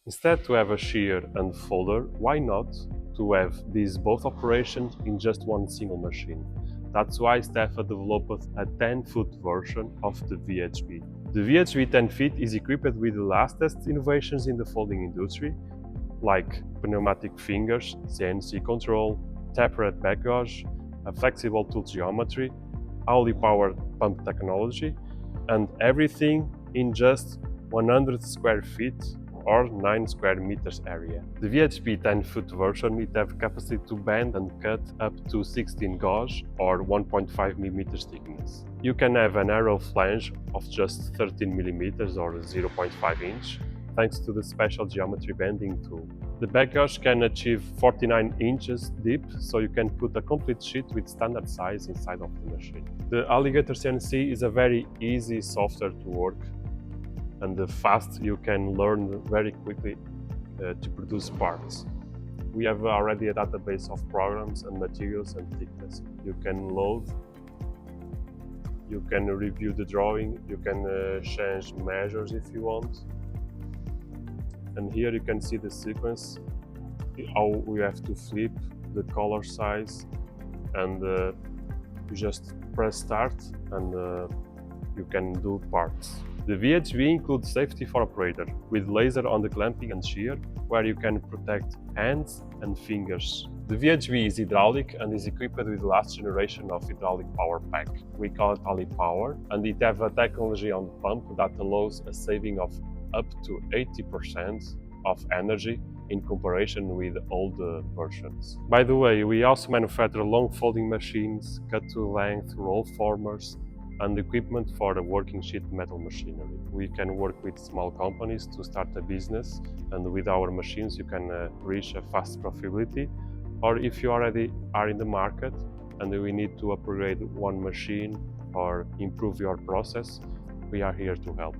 Instead to have a shear and folder, why not to have these both operations in just one single machine? That's why Stefa developed a 10-foot version of the VHB. The VHB 10 feet is equipped with the latest innovations in the folding industry, like pneumatic fingers, CNC control, tapered back gauge, a flexible tool geometry, highly powered pump technology, and everything in just 100 square feet or 9 square meters area. The VHB 10-foot version will have capacity to bend and cut up to 16 gauge or 1.5 mm thickness. You can have a narrow flange of just 13 mm or 0.5 inch, thanks to the special geometry bending tool. The back gauge can achieve 49 inches deep, so you can put a complete sheet with standard size inside of the machine. The Alligator CNC is a very easy software to work, and fast. You can learn very quickly to produce parts. We have already a database of programs and materials and thickness. You can load, you can review the drawing, you can change measures if you want. And here you can see the sequence, how we have to flip, the color size, and you just press start and you can do parts. The VHB includes safety for operator, with laser on the clamping and shear, where you can protect hands and fingers. The VHB is hydraulic and is equipped with the last generation of hydraulic power pack. We call it Ali Power, and it has a technology on the pump that allows a saving of up to 80% of energy in comparison with older versions. By the way, we also manufacture long folding machines, cut-to-length roll formers, and equipment for the working sheet metal machinery. We can work with small companies to start a business, and with our machines you can reach a fast profitability. Or if you already are in the market and we need to upgrade one machine or improve your process, we are here to help.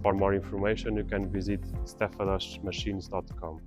For more information, you can visit stefa-machines.com.